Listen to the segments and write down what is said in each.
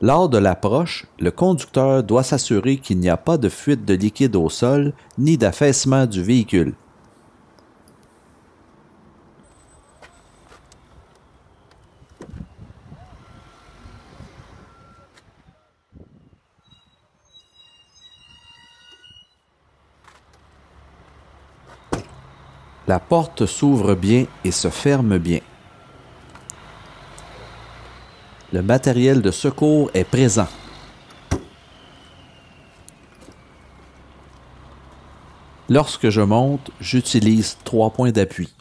Lors de l'approche, le conducteur doit s'assurer qu'il n'y a pas de fuite de liquide au sol ni d'affaissement du véhicule. La porte s'ouvre bien et se ferme bien. Le matériel de secours est présent. Lorsque je monte, j'utilise 3 points d'appui.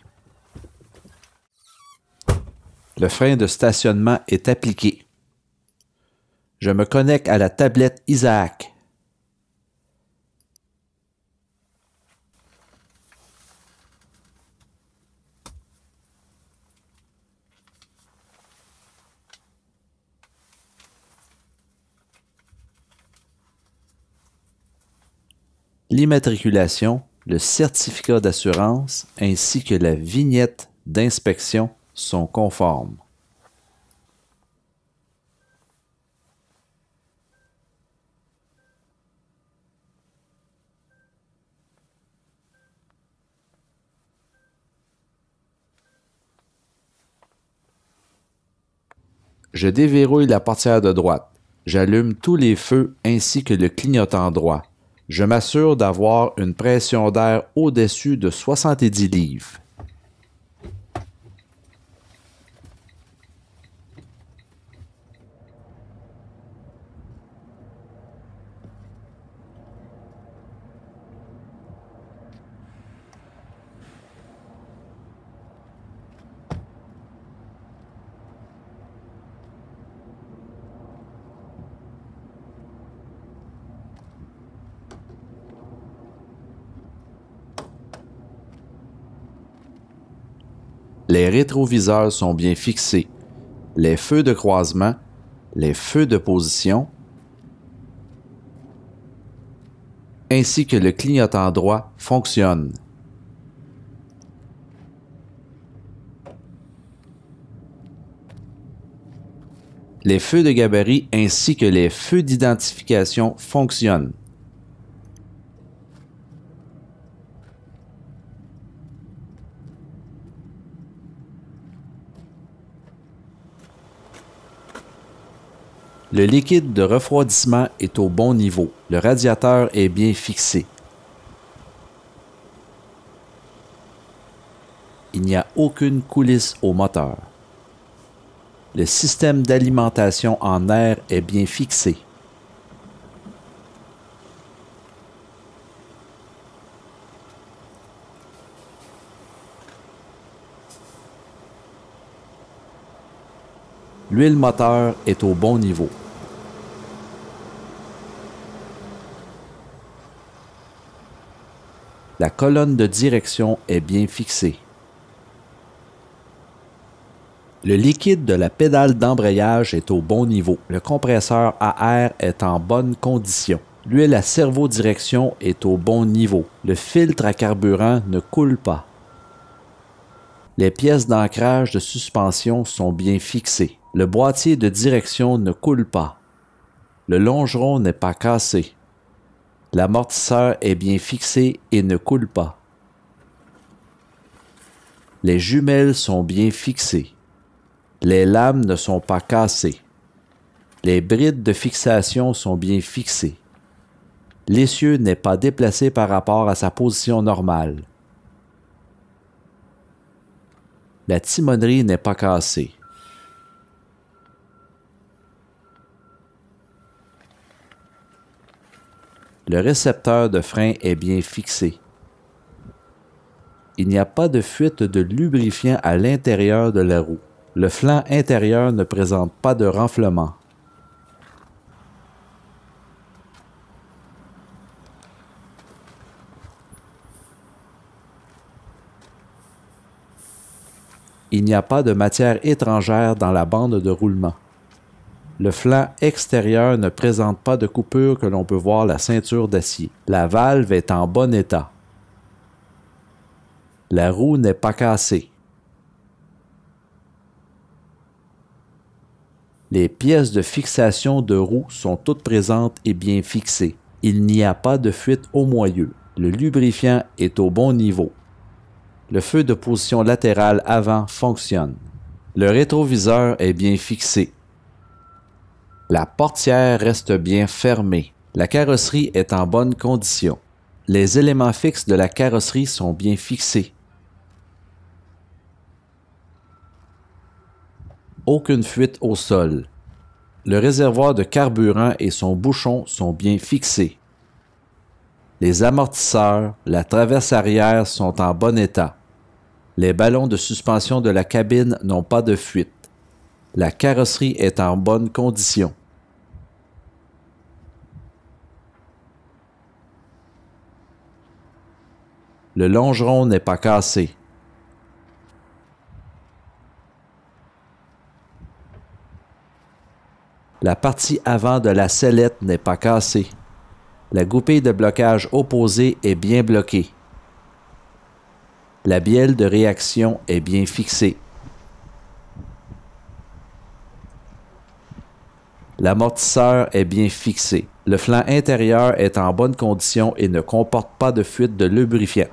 Le frein de stationnement est appliqué. Je me connecte à la tablette Isaac. L'immatriculation, le certificat d'assurance ainsi que la vignette d'inspection sont conformes. Je déverrouille la portière de droite. J'allume tous les feux ainsi que le clignotant droit. Je m'assure d'avoir une pression d'air au-dessus de 70 livres. Les rétroviseurs sont bien fixés. Les feux de croisement, les feux de position, ainsi que le clignotant droit fonctionnent. Les feux de gabarit ainsi que les feux d'identification fonctionnent. Le liquide de refroidissement est au bon niveau. Le radiateur est bien fixé. Il n'y a aucune coulisse au moteur. Le système d'alimentation en air est bien fixé. L'huile moteur est au bon niveau. La colonne de direction est bien fixée. Le liquide de la pédale d'embrayage est au bon niveau. Le compresseur à air est en bonne condition. L'huile à servo-direction est au bon niveau. Le filtre à carburant ne coule pas. Les pièces d'ancrage de suspension sont bien fixées. Le boîtier de direction ne coule pas. Le longeron n'est pas cassé. L'amortisseur est bien fixé et ne coule pas. Les jumelles sont bien fixées. Les lames ne sont pas cassées. Les brides de fixation sont bien fixées. L'essieu n'est pas déplacé par rapport à sa position normale. La timonerie n'est pas cassée. Le récepteur de frein est bien fixé. Il n'y a pas de fuite de lubrifiant à l'intérieur de la roue. Le flanc intérieur ne présente pas de renflement. Il n'y a pas de matière étrangère dans la bande de roulement. Le flanc extérieur ne présente pas de coupure que l'on peut voir la ceinture d'acier. La valve est en bon état. La roue n'est pas cassée. Les pièces de fixation de roue sont toutes présentes et bien fixées. Il n'y a pas de fuite au moyeu. Le lubrifiant est au bon niveau. Le feu de position latérale avant fonctionne. Le rétroviseur est bien fixé. La portière reste bien fermée. La carrosserie est en bonne condition. Les éléments fixes de la carrosserie sont bien fixés. Aucune fuite au sol. Le réservoir de carburant et son bouchon sont bien fixés. Les amortisseurs, la traverse arrière sont en bon état. Les ballons de suspension de la cabine n'ont pas de fuite. La carrosserie est en bonne condition. Le longeron n'est pas cassé. La partie avant de la sellette n'est pas cassée. La goupille de blocage opposée est bien bloquée. La bielle de réaction est bien fixée. L'amortisseur est bien fixé. Le flanc intérieur est en bonne condition et ne comporte pas de fuite de lubrifiant.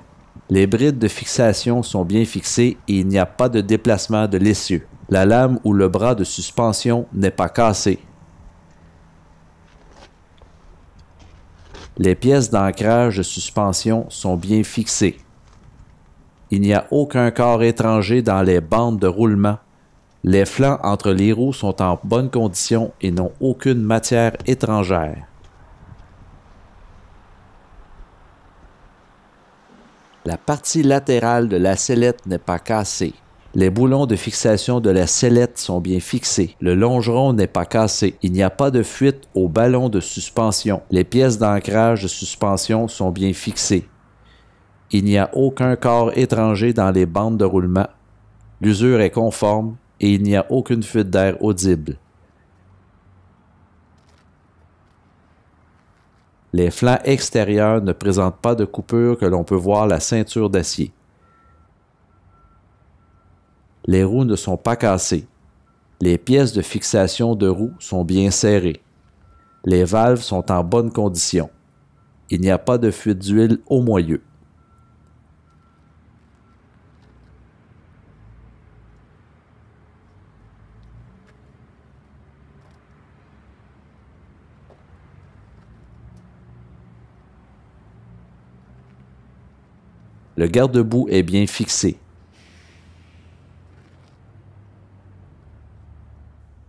Les brides de fixation sont bien fixées et il n'y a pas de déplacement de l'essieu. La lame ou le bras de suspension n'est pas cassé. Les pièces d'ancrage de suspension sont bien fixées. Il n'y a aucun corps étranger dans les bandes de roulement. Les flancs entre les roues sont en bonne condition et n'ont aucune matière étrangère. La partie latérale de la sellette n'est pas cassée. Les boulons de fixation de la sellette sont bien fixés. Le longeron n'est pas cassé. Il n'y a pas de fuite au ballon de suspension. Les pièces d'ancrage de suspension sont bien fixées. Il n'y a aucun corps étranger dans les bandes de roulement. L'usure est conforme et il n'y a aucune fuite d'air audible. Les flancs extérieurs ne présentent pas de coupure que l'on peut voir la ceinture d'acier. Les roues ne sont pas cassées. Les pièces de fixation de roues sont bien serrées. Les valves sont en bonne condition. Il n'y a pas de fuite d'huile au moyeu. Le garde-boue est bien fixé.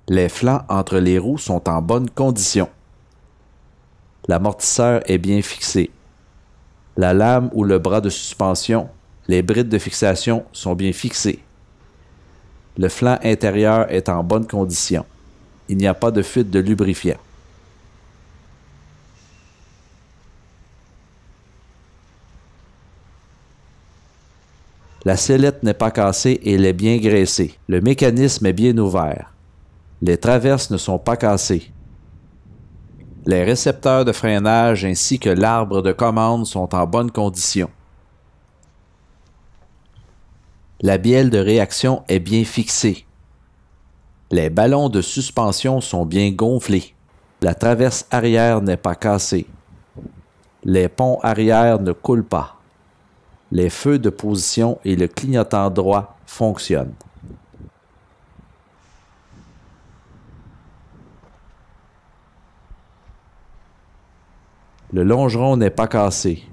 Les flancs entre les roues sont en bonne condition. L'amortisseur est bien fixé. La lame ou le bras de suspension, les brides de fixation sont bien fixées. Le flanc intérieur est en bonne condition. Il n'y a pas de fuite de lubrifiant. La sellette n'est pas cassée et elle est bien graissée. Le mécanisme est bien ouvert. Les traverses ne sont pas cassées. Les récepteurs de freinage ainsi que l'arbre de commande sont en bonne condition. La bielle de réaction est bien fixée. Les ballons de suspension sont bien gonflés. La traverse arrière n'est pas cassée. Les ponts arrière ne coulent pas. Les feux de position et le clignotant droit fonctionnent. Le longeron n'est pas cassé.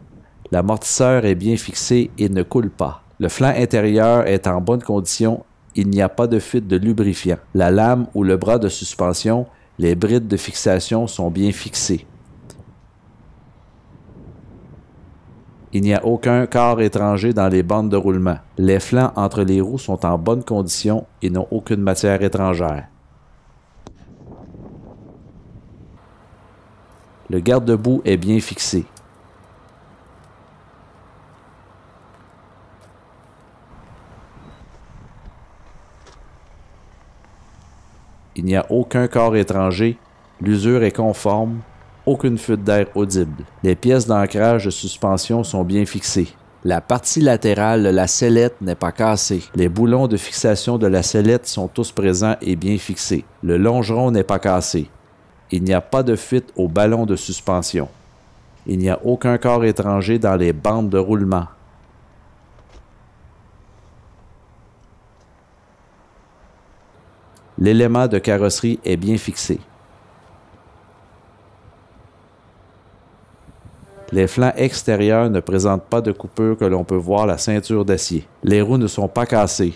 L'amortisseur est bien fixé et ne coule pas. Le flanc intérieur est en bonne condition. Il n'y a pas de fuite de lubrifiant. La lame ou le bras de suspension, les brides de fixation sont bien fixées. Il n'y a aucun corps étranger dans les bandes de roulement. Les flancs entre les roues sont en bonne condition et n'ont aucune matière étrangère. Le garde-boue est bien fixé. Il n'y a aucun corps étranger. L'usure est conforme. Aucune fuite d'air audible. Les pièces d'ancrage de suspension sont bien fixées. La partie latérale de la sellette n'est pas cassée. Les boulons de fixation de la sellette sont tous présents et bien fixés. Le longeron n'est pas cassé. Il n'y a pas de fuite au ballon de suspension. Il n'y a aucun corps étranger dans les bandes de roulement. L'élément de carrosserie est bien fixé. Les flancs extérieurs ne présentent pas de coupure que l'on peut voir la ceinture d'acier. Les roues ne sont pas cassées.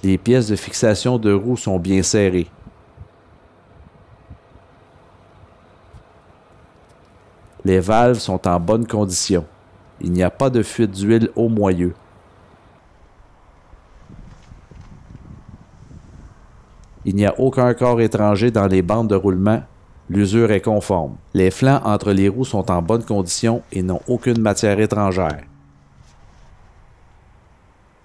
Les pièces de fixation de roues sont bien serrées. Les valves sont en bonne condition. Il n'y a pas de fuite d'huile au moyeu. Il n'y a aucun corps étranger dans les bandes de roulement. L'usure est conforme. Les flancs entre les roues sont en bonne condition et n'ont aucune matière étrangère.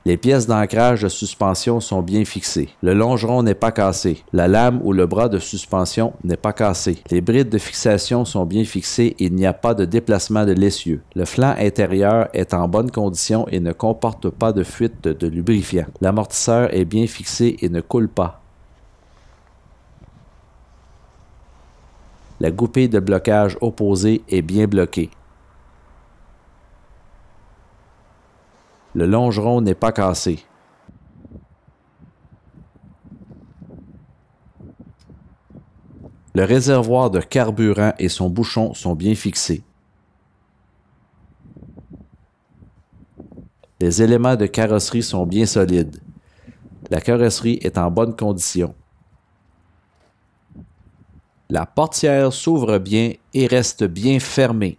Les pièces d'ancrage de suspension sont bien fixées. Le longeron n'est pas cassé. La lame ou le bras de suspension n'est pas cassé. Les brides de fixation sont bien fixées et il n'y a pas de déplacement de l'essieu. Le flanc intérieur est en bonne condition et ne comporte pas de fuite de lubrifiant. L'amortisseur est bien fixé et ne coule pas. La goupille de blocage opposée est bien bloquée. Le longeron n'est pas cassé. Le réservoir de carburant et son bouchon sont bien fixés. Les éléments de carrosserie sont bien solides. La carrosserie est en bonne condition. La portière s'ouvre bien et reste bien fermée.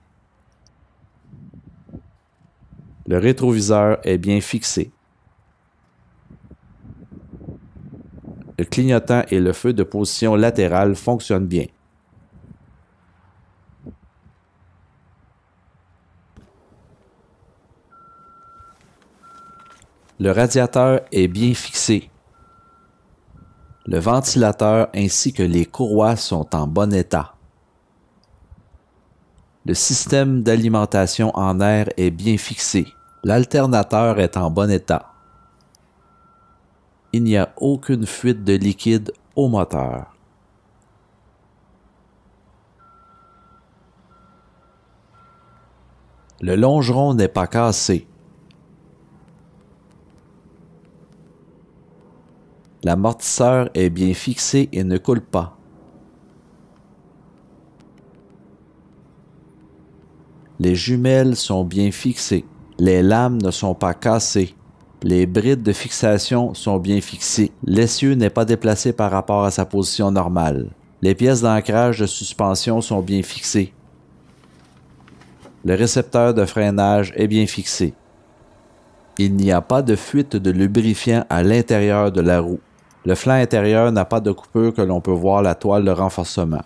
Le rétroviseur est bien fixé. Le clignotant et le feu de position latérale fonctionnent bien. Le radiateur est bien fixé. Le ventilateur ainsi que les courroies sont en bon état. Le système d'alimentation en air est bien fixé. L'alternateur est en bon état. Il n'y a aucune fuite de liquide au moteur. Le longeron n'est pas cassé. L'amortisseur est bien fixé et ne coule pas. Les jumelles sont bien fixées. Les lames ne sont pas cassées. Les brides de fixation sont bien fixées. L'essieu n'est pas déplacé par rapport à sa position normale. Les pièces d'ancrage de suspension sont bien fixées. Le récepteur de freinage est bien fixé. Il n'y a pas de fuite de lubrifiant à l'intérieur de la roue. Le flanc intérieur n'a pas de coupure que l'on peut voir la toile de renforcement.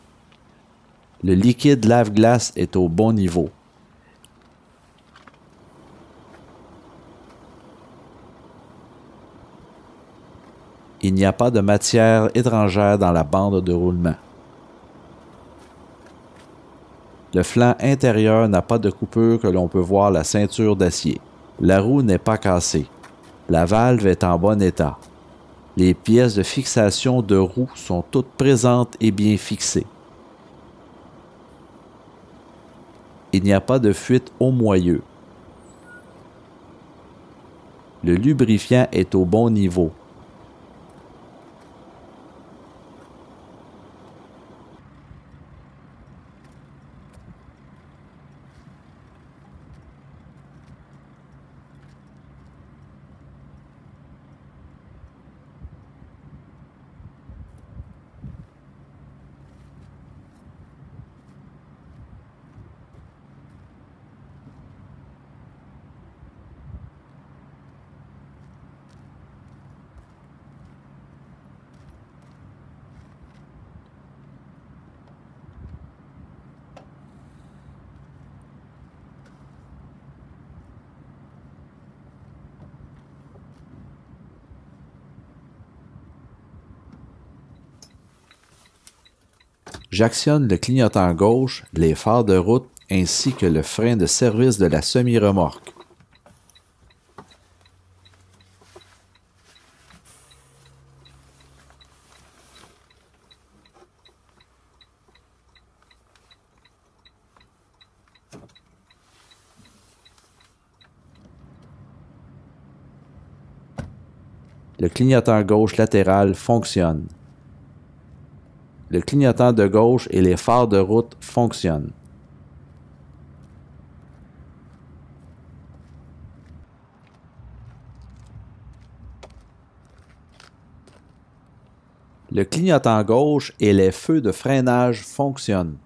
Le liquide lave-glace est au bon niveau. Il n'y a pas de matière étrangère dans la bande de roulement. Le flanc intérieur n'a pas de coupure que l'on peut voir la ceinture d'acier. La roue n'est pas cassée. La valve est en bon état. Les pièces de fixation de roue sont toutes présentes et bien fixées. Il n'y a pas de fuite au moyeu. Le lubrifiant est au bon niveau. J'actionne le clignotant gauche, les phares de route ainsi que le frein de service de la semi-remorque. Le clignotant gauche latéral fonctionne. Le clignotant de gauche et les phares de route fonctionnent. Le clignotant gauche et les feux de freinage fonctionnent.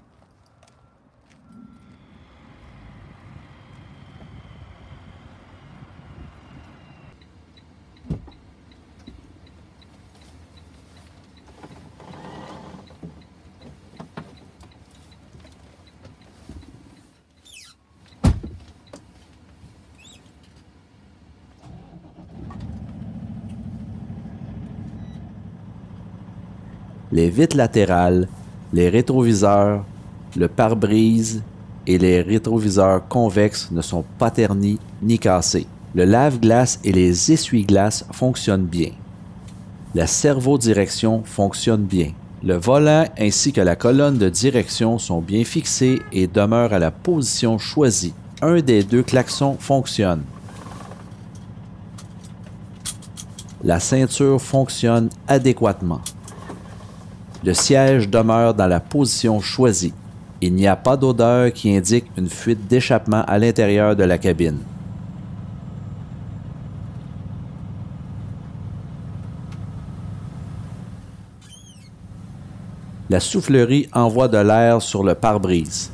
Les vitres latérales, les rétroviseurs, le pare-brise et les rétroviseurs convexes ne sont pas ternis ni cassés. Le lave-glace et les essuie-glaces fonctionnent bien. La servo-direction fonctionne bien. Le volant ainsi que la colonne de direction sont bien fixés et demeurent à la position choisie. Un des deux klaxons fonctionne. La ceinture fonctionne adéquatement. Le siège demeure dans la position choisie. Il n'y a pas d'odeur qui indique une fuite d'échappement à l'intérieur de la cabine. La soufflerie envoie de l'air sur le pare-brise.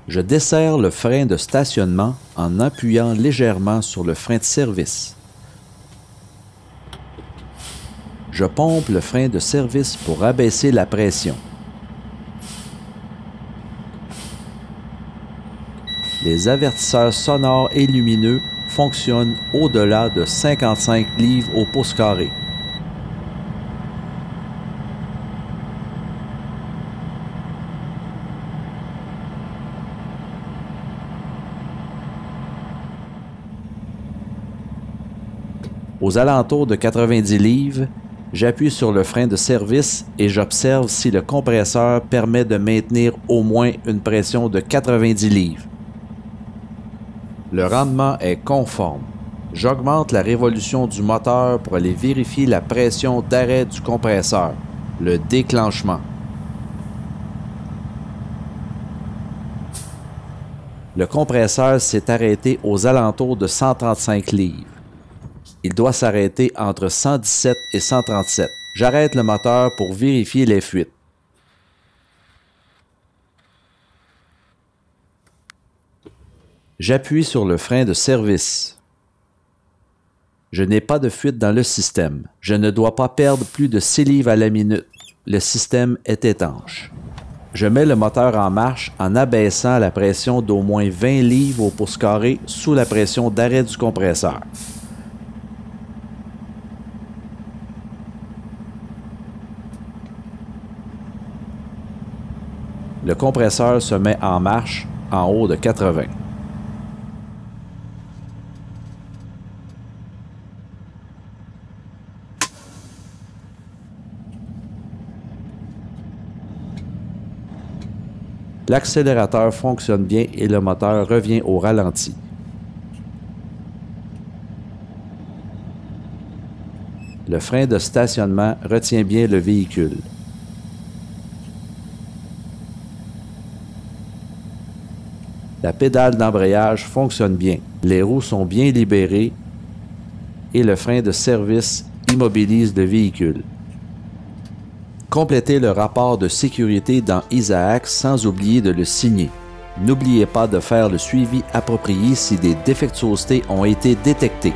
Je desserre le frein de stationnement en appuyant légèrement sur le frein de service. Je pompe le frein de service pour abaisser la pression. Les avertisseurs sonores et lumineux fonctionnent au-delà de 55 livres au pouce carré. Aux alentours de 90 livres, j'appuie sur le frein de service et j'observe si le compresseur permet de maintenir au moins une pression de 90 livres. Le rendement est conforme. J'augmente la révolution du moteur pour aller vérifier la pression d'arrêt du compresseur, le déclenchement. Le compresseur s'est arrêté aux alentours de 135 livres. Il doit s'arrêter entre 117 et 137. J'arrête le moteur pour vérifier les fuites. J'appuie sur le frein de service. Je n'ai pas de fuite dans le système. Je ne dois pas perdre plus de 6 livres à la minute. Le système est étanche. Je mets le moteur en marche en abaissant la pression d'au moins 20 livres au pouce carré sous la pression d'arrêt du compresseur. Le compresseur se met en marche en haut de 80. L'accélérateur fonctionne bien et le moteur revient au ralenti. Le frein de stationnement retient bien le véhicule. La pédale d'embrayage fonctionne bien. Les roues sont bien libérées et le frein de service immobilise le véhicule. Complétez le rapport de sécurité dans Isaac sans oublier de le signer. N'oubliez pas de faire le suivi approprié si des défectuosités ont été détectées.